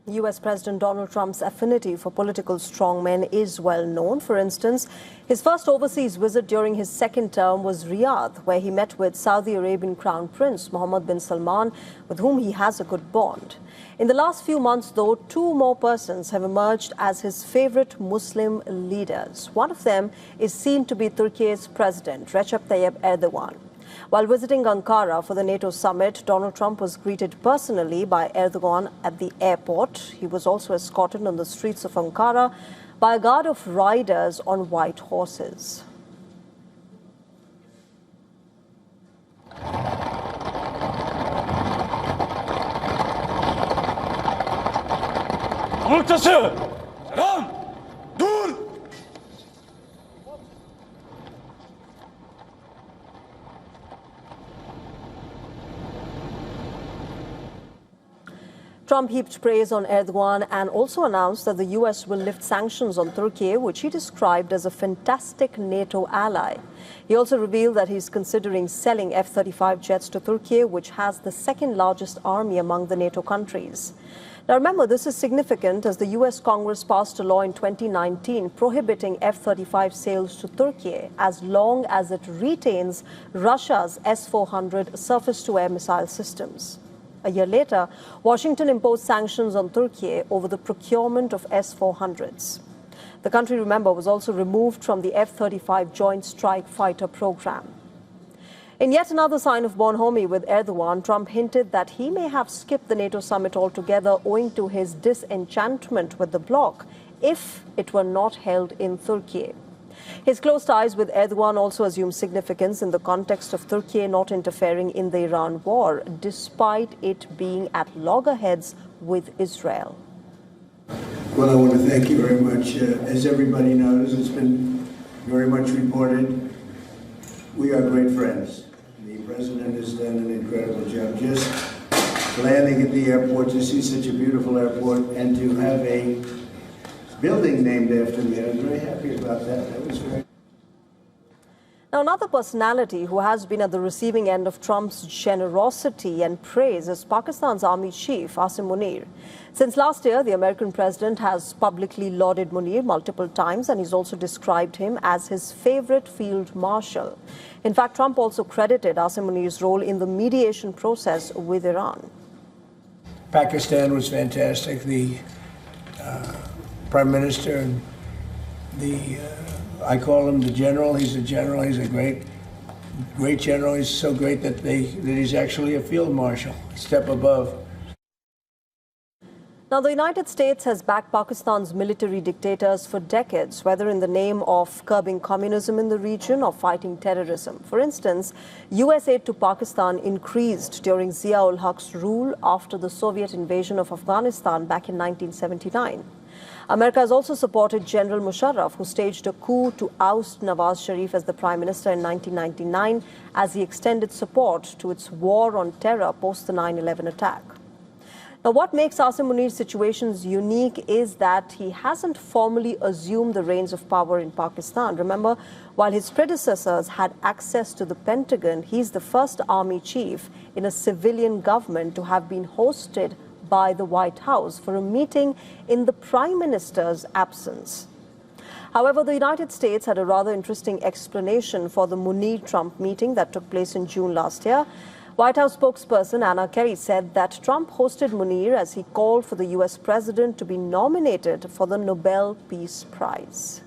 U.S. President Donald Trump's affinity for political strongmen is well known. For instance, his first overseas visit during his second term was Riyadh, where he met with Saudi Arabian Crown Prince Mohammed bin Salman, with whom he has a good bond. In the last few months, though, two more persons have emerged as his favorite Muslim leaders. One of them is seen to be Turkey's President, Recep Tayyip Erdogan. While visiting Ankara for the NATO summit, Donald Trump was greeted personally by Erdogan at the airport. He was also escorted on the streets of Ankara by a guard of riders on white horses. Trump heaped praise on Erdogan and also announced that the U.S. will lift sanctions on Turkey, which he described as a fantastic NATO ally. He also revealed that he's considering selling F-35 jets to Turkey, which has the second largest army among the NATO countries. Now remember, this is significant as the U.S. Congress passed a law in 2019 prohibiting F-35 sales to Turkey as long as it retains Russia's S-400 surface-to-air missile systems. A year later, Washington imposed sanctions on Turkey over the procurement of S-400s. The country, remember, was also removed from the F-35 Joint Strike Fighter program. In yet another sign of bonhomie with Erdogan, Trump hinted that he may have skipped the NATO summit altogether owing to his disenchantment with the bloc if it were not held in Turkey. His close ties with Erdogan also assume significance in the context of Turkey not interfering in the Iran war, despite it being at loggerheads with Israel. Well, I want to thank you very much. As everybody knows, it's been very much reported. We are great friends. The president has done an incredible job. Just landing at the airport, to see such a beautiful airport, and to have a building named after me. I was very happy about that. That was great. Now, another personality who has been at the receiving end of Trump's generosity and praise is Pakistan's Army Chief, Asim Munir. Since last year, the American president has publicly lauded Munir multiple times, and he's also described him as his favorite field marshal. In fact, Trump also credited Asim Munir's role in the mediation process with Iran. Pakistan was fantastic. The Prime Minister and I call him the general. He's a general. He's a great general. He's so great that he's actually a field marshal, a step above. Now, the United States has backed Pakistan's military dictators for decades, whether in the name of curbing communism in the region or fighting terrorism. For instance, U.S. aid to Pakistan increased during Zia-ul-Haq's rule after the Soviet invasion of Afghanistan back in 1979. America has also supported General Musharraf, who staged a coup to oust Nawaz Sharif as the prime minister in 1999 as he extended support to its war on terror post the 9/11 attack. Now, what makes Asim Munir's situations unique is that he hasn't formally assumed the reins of power in Pakistan. Remember, while his predecessors had access to the Pentagon, he's the first army chief in a civilian government to have been hosted by the White House for a meeting in the Prime Minister's absence. However, the United States had a rather interesting explanation for the Munir-Trump meeting that took place in June last year. White House spokesperson Anna Kerry said that Trump hosted Munir as he called for the U.S. president to be nominated for the Nobel Peace Prize.